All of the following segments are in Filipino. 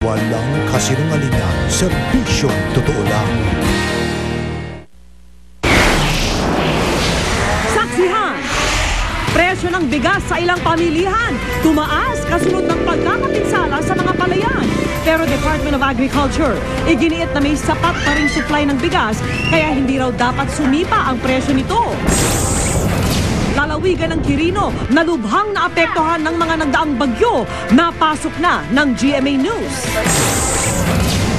Walang kasinungalingan, serbisyong totoo lang. Saksihan! Presyo ng bigas sa ilang pamilihan tumaas kasunod ng pagkakapinsala sa mga palayan. Pero Department of Agriculture, iginiit na may sapat pa ring supply ng bigas kaya hindi raw dapat sumipa ang presyo nito. Lalawigan ng Quirino, nalubhang naapektuhan ng mga nagdaang bagyo, napasok na ng GMA News.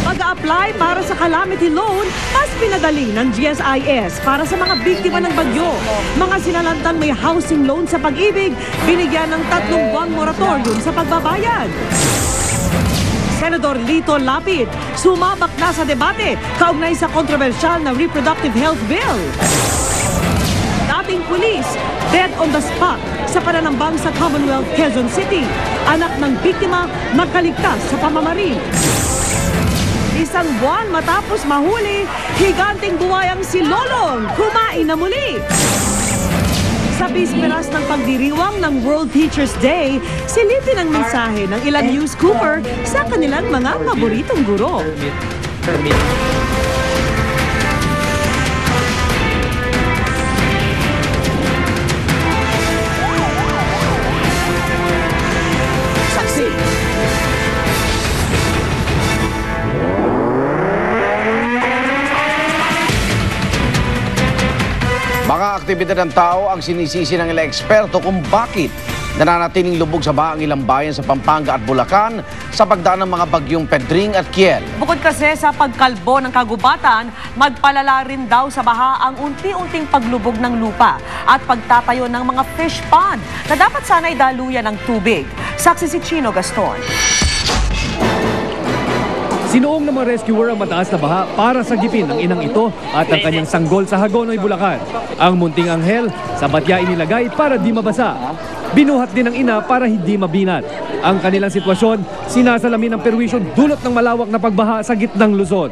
Pag-a-apply para sa calamity loan, mas pinadali ng GSIS para sa mga biktima ng bagyo. Mga sinalantang may housing loan sa Pag-ibig, binigyan ng 3 buwang moratorium sa pagbabayad. Senador Lito Lapid, sumabak na sa debate kaugnay sa kontrobersyal na reproductive health bill. Dating pulis, dead on the spot sa pananambang sa Commonwealth, Quezon City. Anak ng biktima nakaligtas sa pamamaril. Isang buwan matapos mahuli, higanting buwayang si Lolong kumain na muli. Sa bisperas ng pagdiriwang ng World Teachers Day, silipin ang mensahe ng ilang news cooper sa kanilang mga paboritong guro. Mga aktibidad ng tao ang sinisisi ng ilang eksperto kung bakit nananatiling lubog sa baha ang ilang bayan sa Pampanga at Bulacan sa pagdaan ng mga bagyong Pedring at Kiel. Bukod kasi sa pagkalbo ng kagubatan, magpalala rin daw sa baha ang unti-unting paglubog ng lupa at pagtatayo ng mga fish pond na dapat sana'y daluyan ng tubig. Saksi si Chino Gaston. Sinuong ng mga rescuer ang mataas na baha para sagipin ang inang ito at ang kanyang sanggol sa Hagonoy, Bulacan. Ang munting anghel sa batya inilagay para di mabasa. Binuhat din ng ina para hindi mabinat. Ang kanilang sitwasyon, sinasalamin ng perwisyon dulot ng malawak na pagbaha sa gitnang Luzon.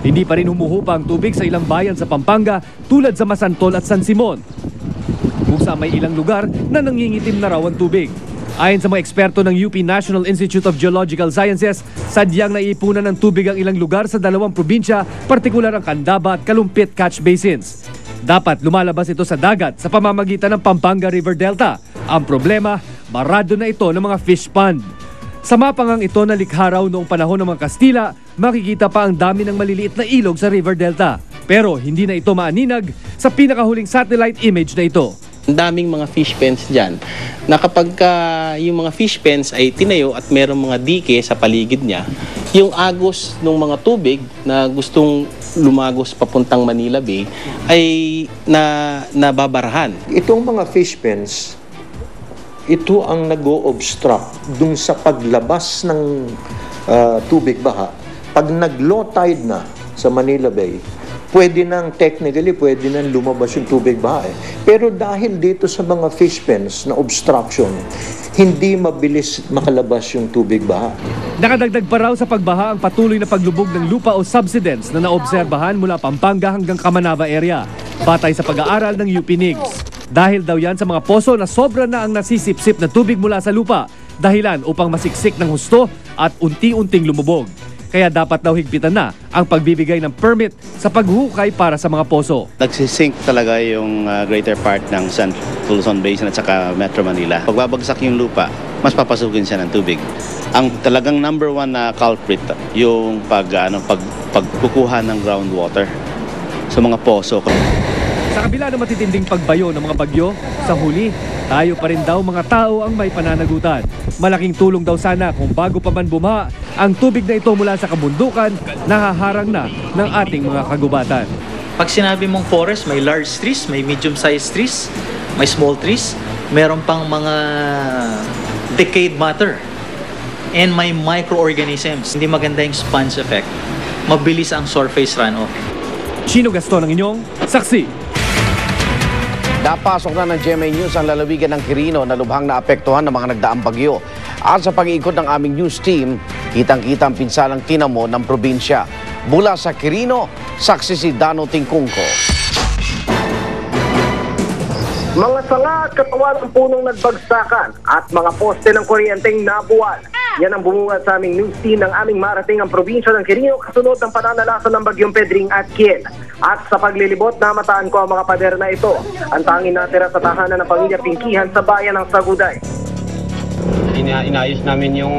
Hindi pa rin humuhupa ang tubig sa ilang bayan sa Pampanga tulad sa Masantol at San Simon. Kung saan may ilang lugar na nangingitim na raw ang tubig. Ayon sa mga eksperto ng UP National Institute of Geological Sciences, sadyang naiipunan ng tubig ang ilang lugar sa 2 probinsya, partikular ang Candaba at Kalumpit catch basins. Dapat lumalabas ito sa dagat sa pamamagitan ng Pampanga River Delta. Ang problema, barado na ito ng mga fish pond. Sa mapangang ito na likha raw noong panahon ng mga Kastila, makikita pa ang dami ng maliliit na ilog sa River Delta. Pero hindi na ito maaninag sa pinakahuling satellite image na ito. Ang daming mga fish pens dyan na kapag yung mga fish pens ay tinayo at merong mga dike sa paligid niya, yung agos ng mga tubig na gustong lumagos papuntang Manila Bay ay nababarahan. Itong mga fish pens, ito ang nag-o-obstruct dun sa paglabas ng tubig baha. Pag nag-low tide na sa Manila Bay, pwede nang lumabas yung tubig baha. Pero dahil dito sa mga fish pens na obstruction, hindi mabilis makalabas yung tubig baha. Nakadagdag pa raw sa pagbaha ang patuloy na paglubog ng lupa o subsidence na naobserbahan mula Pampanga hanggang Kamanava area, batay sa pag-aaral ng UP NIGS. Dahil daw yan sa mga poso na sobra na ang nasisipsip na tubig mula sa lupa, dahilan upang masiksik ng husto at unti-unting lumubog. Kaya dapat daw higpitan na ang pagbibigay ng permit sa paghukay para sa mga poso. Nagsisink talaga yung greater part ng Central Luzon Basin at saka Metro Manila. Pagbabagsak yung lupa, mas papasukin siya ng tubig. Ang talagang number 1 na culprit, yung pagkukuha ng groundwater sa mga poso. Sa kabila ng matitinding pagbayo ng mga bagyo, sa huli, tayo pa rin daw mga tao ang may pananagutan. Malaking tulong daw sana kung bago pa man bumaha, ang tubig na ito mula sa kabundukan, nahaharang na ng ating mga kagubatan. Pag sinabi mong forest, may large trees, may medium-sized trees, may small trees, meron pang mga decayed matter, and may microorganisms. Hindi maganda yung sponge effect. Mabilis ang surface runoff. Chino Gaston ang inyong saksi. Napasok na ng GMA News ang lalawigan ng Quirino na lubhang naapektuhan ng mga nagdaang bagyo. At sa pag-iikot ng aming news team, kitang-kita ang pinsalang tinamo ng probinsya. Mula sa Quirino, saksi si Dano Tingkungko. Mga sanga at katawan ng punong nagbagsakan at mga poste ng kuryenteng nabuwal. Yan ang bumungad sa aming news team ng aming marating ang probinsya ng Quirino kasunod ng pananalasan ng bagyong Pedring at Kiel. At sa paglilibot, namataan ko ang mga pader na ito. Ang tanging natira sa tahanan ng pamilya Pingkihan sa bayan ng Saguday. Inayos namin yung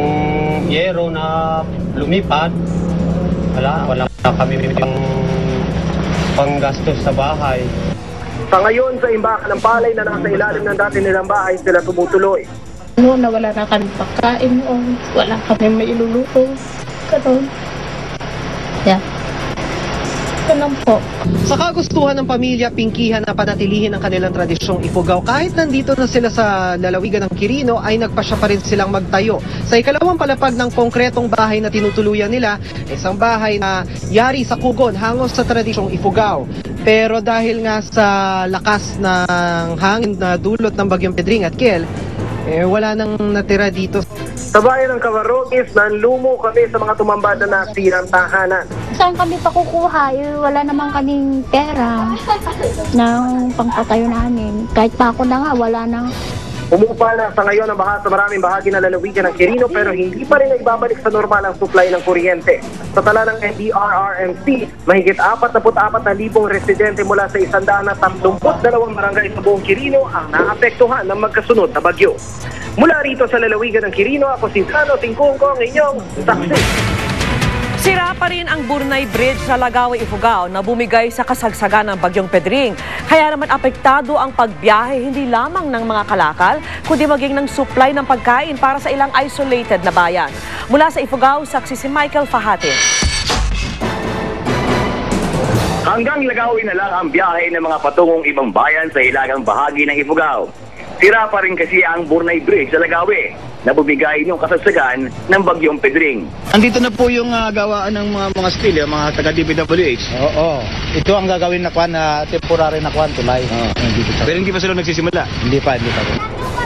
yero na lumipat. Wala kami yung panggastos sa bahay. Sa ngayon, sa imbakan ng palay na nasa ilalim ng dati nilang bahay, sila tumutuloy. Na wala na kami pagkain o wala kami mailuluto. Ganun. Yeah. Ganun po. Sa kagustuhan ng pamilya Pingkihan na panatilihin ang kanilang tradisyong ifugaw, kahit nandito na sila sa lalawigan ng Quirino, ay nagpasya pa rin silang magtayo. Sa ikalawang palapag ng konkretong bahay na tinutuluyan nila, isang bahay na yari sa kugon, hangos sa tradisyong ifugaw. Pero dahil nga sa lakas ng hangin na dulot ng bagyong Pedring at Kiel, wala nang natira dito. Sa bayan ng Camarogis, nanlumo kami sa mga tumambad na nasirang tahanan. Saan kami pakukuha? Wala naman kaming pera ng pangpatayo namin. Kahit pa ako na nga, wala na. Umupa na sa ngayon ang baha sa maraming bahagi ng lalawigan ng Quirino pero hindi pa rin naibabalik sa normal ang supply ng kuryente. Sa tala ng NDRRMC, mahigit 44,000 residente mula sa 132 barangay sa buong Quirino ang naapektuhan ng magkasunod na bagyo. Mula rito sa lalawigan ng Quirino, ako si Sano Tingkungkong, inyong saksi. Sira pa rin ang Burnay Bridge sa Lagawi, Ifugao na bumigay sa kasagsagan ng bagyong Pedring. Kaya naman apektado ang pagbiyahe hindi lamang ng mga kalakal, kundi maging ng supply ng pagkain para sa ilang isolated na bayan. Mula sa Ifugao, saksi si Michael Fahatin. Hanggang Lagawi na lang ang biyahe ng mga patungong ibang bayan sa hilagang bahagi ng Ifugao. Sira pa rin kasi ang Burnay Bridge sa Lagawi na bumigay yung kasagsagan ng bagyong Pedring. Andito na po yung gawaan ng mga steel, yung mga taga-DPWH. Oo. Ito ang gagawin na kwan, temporary na kwan, tulay. Pero hindi pa sila nagsisimula? Hindi pa.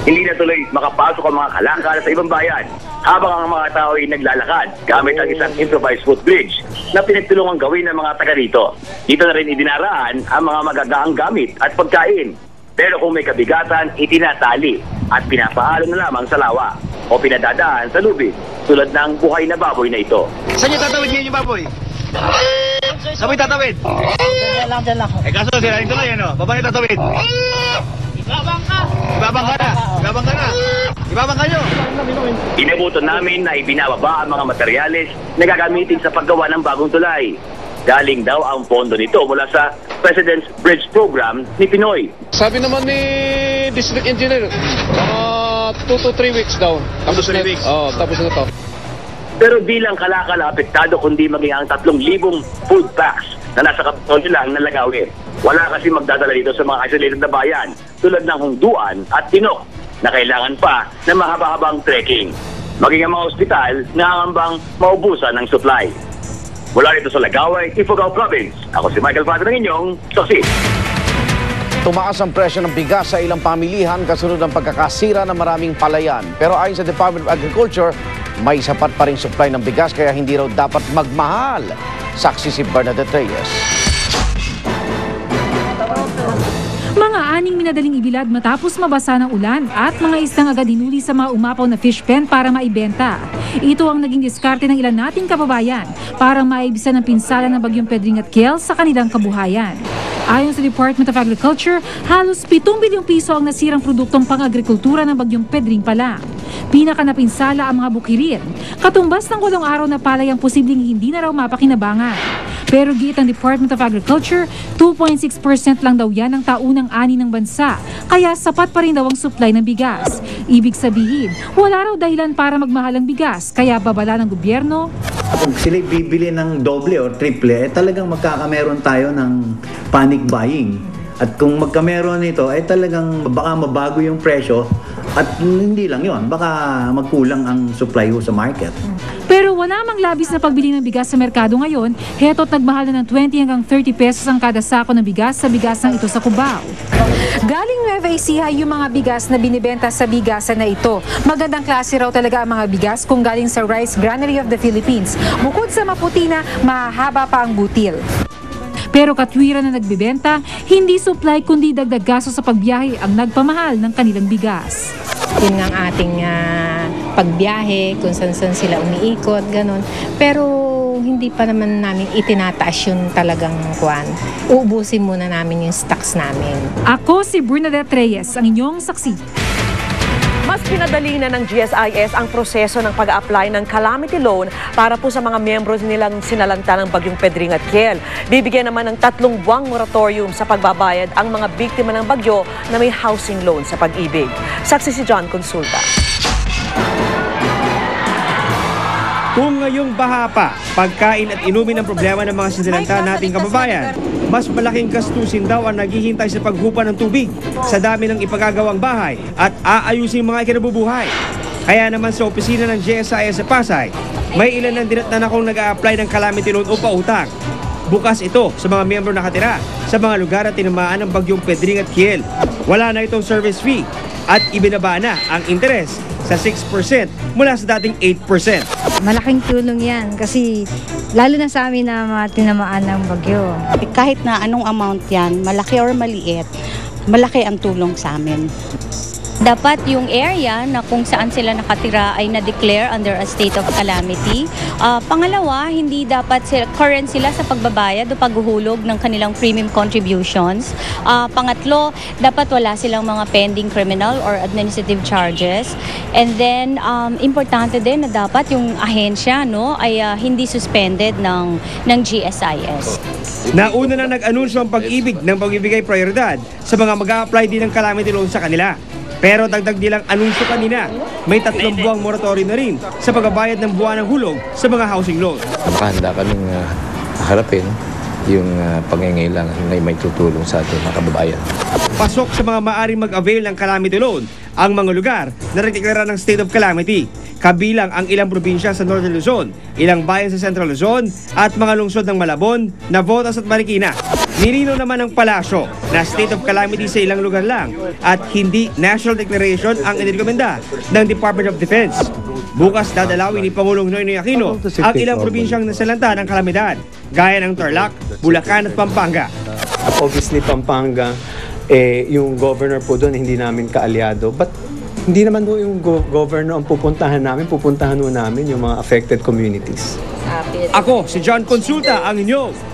Hindi na tuloy makapasok ang mga kalakal sa ibang bayan habang ang mga tao ay naglalakad gamit ang isang improvised footbridge na pinagtulungan gawin ng mga taga rito. Dito na rin idinaraan ang mga magagaang gamit at pagkain. Pero kung may kabigatan, itinatali at pinapahalo na lamang sa lawa o pinadadaan sa lubid tulad ng buhay na baboy na ito. Saan niyo tatawid ngayon yung baboy? Saan mo tatawid? Diyan lang. Kaso sila ito lang yan o. Baba niyo tatawid. Ibabang ka na. Ibabang kayo. Inabutan namin na ibinababa ang mga materyales na gagamitin sa paggawa ng bagong tulay. Galing daw ang pondo nito mula sa President's Bridge Program ni Pinoy. Sabi naman ni District Engineer, 2 to 3 weeks daw. Tapos 3 weeks? Oo, tapos na to. Pero di lang kalakal apektado kundi maging ang 3,000 food packs na nasa kapitolyo lang ng Lagawi. Wala kasi magdadala dito sa mga isolated na bayan tulad ng Hungduan at Tinok na kailangan pa ng mahaba-habang trekking. Maging ang mga ospital nangangambang maubusan ng supply. Mula rito sa Lagawi, Ifugao Province, ako si Michael Fader ng inyong saksi. Tumaas ang presyo ng bigas sa ilang pamilihan kasunod ng pagkakasira ng maraming palayan. Pero ayon sa Department of Agriculture, may sapat pa ring supply ng bigas kaya hindi raw dapat magmahal. Saksi si Bernadette Reyes. Mga aning minadaling ibilad matapos mabasa ng ulan at mga isdang agad hinuli sa mga umapaw na fish pen para maibenta. Ito ang naging diskarte ng ilan nating kababayan para maibisan ang pinsala ng bagyong Pedring at Kiel sa kanilang kabuhayan. Ayon sa Department of Agriculture, halos 7 bilyong piso ang nasirang produktong pang-agrikultura ng bagyong Pedring pa lang. Pinakanapinsala ang mga bukirin. Katumbas ng 8 araw na palay ang posibleng hindi na raw mapakinabangan. Pero giit ang Department of Agriculture, 2.6% lang daw yan ang taunang ani ng bansa. Kaya sapat pa rin daw ang supply ng bigas. Ibig sabihin, wala raw dahilan para magmahal ang bigas. Kaya babala ng gobyerno. Kung sila bibili ng doble o triple, talagang magkakameron tayo ng panic buying. At kung magkameron nito, talagang baka mabago yung presyo. At hindi lang yon, baka magkulang ang supply sa market. Pero wala mang labis na pagbili ng bigas sa merkado ngayon, heto't nagmahal na ng 20 hanggang 30 pesos ang kada sako ng bigas sa bigasang ito sa Cubao. Galing Nueva Ecija yung mga bigas na binibenta sa bigasan na ito. Magandang klase raw talaga ang mga bigas kung galing sa Rice Granary of the Philippines. Bukod sa maputi na, mahaba pa ang butil. Pero katwiran na nagbibenta, hindi supply kundi dagdag gasto sa pagbiyahe ang nagpamahal ng kanilang bigas. Yun ang ating pagbiyahe, kung saan sila umiikot, ganun. Pero hindi pa naman namin itinataas yung talagang kwan. Uubusin muna namin yung stocks namin. Ako si Bernadette Reyes, ang inyong saksi. Mas pinadali na ng GSIS ang proseso ng pag-a-apply ng calamity loan para po sa mga miyembro nilang sinalanta ng bagyong Pedring at Kiel. Bibigyan naman ng 3 buwang moratorium sa pagbabayad ang mga biktima ng bagyo na may housing loan sa Pag-ibig. Saksi si John Consulta. Kung ngayong baha pa, pagkain at inumin ang problema ng mga sinalanta nating kababayan, mas malaking gastusin daw ang naghihintay sa paghupa ng tubig sa dami ng ipagagawang bahay at aayusin mga ikinabubuhay. Kaya naman sa opisina ng GSIS sa Pasay, may ilan ng dinatnan akong nag-a-apply ng calamity loan o pautang. Bukas ito sa mga miyembro nakatira sa mga lugar at tinamaan ng bagyong Pedring at Kiel. Wala na itong service fee at ibinaba na ang interes sa 6% mula sa dating 8%. Malaking tulong yan kasi lalo na sa amin na mga tinamaan ng bagyo. Kahit na anong amount yan, malaki or maliit, malaki ang tulong sa amin. Dapat yung area na kung saan sila nakatira ay na-declare under a state of calamity. Pangalawa, hindi dapat current sila sa pagbabayad o paghuhulog ng kanilang premium contributions. Pangatlo, dapat wala silang mga pending criminal or administrative charges. And then, importante din na dapat yung ahensya ay hindi suspended ng GSIS. Nauna na nag-anunsyo ang Pag-ibig ng pagbibigay prioridad sa mga mag-a-apply din ng calamity loan sa kanila. Pero dagdag nilang anunsyo kanina, may 3 buwang moratorium na rin sa pagbabayad ng buwan ng hulog sa mga housing loan. Handa kaming harapin yung pangangailangan na may tutulong sa ating mga kababayan. Pasok sa mga maaaring mag-avail ng calamity loan ang mga lugar na nagdeklara ng state of calamity, kabilang ang ilang probinsya sa Northern Luzon, ilang bayan sa Central Luzon at mga lungsod ng Malabon, Navotas at Marikina. Nilinaw naman ng palasyo na state of calamity sa ilang lugar lang at hindi national declaration ang inirekomenda ng Department of Defense. Bukas dadalawin ni Pangulong Noynoy Aquino ang ilang probinsyang nasalanta ng kalamidad, gaya ng Tarlac, Bulacan at Pampanga. Obviously, Pampanga, yung governor po doon hindi namin kaalyado. But hindi naman po yung governor ang pupuntahan namin yung mga affected communities. Ako, si John Consulta, ang inyong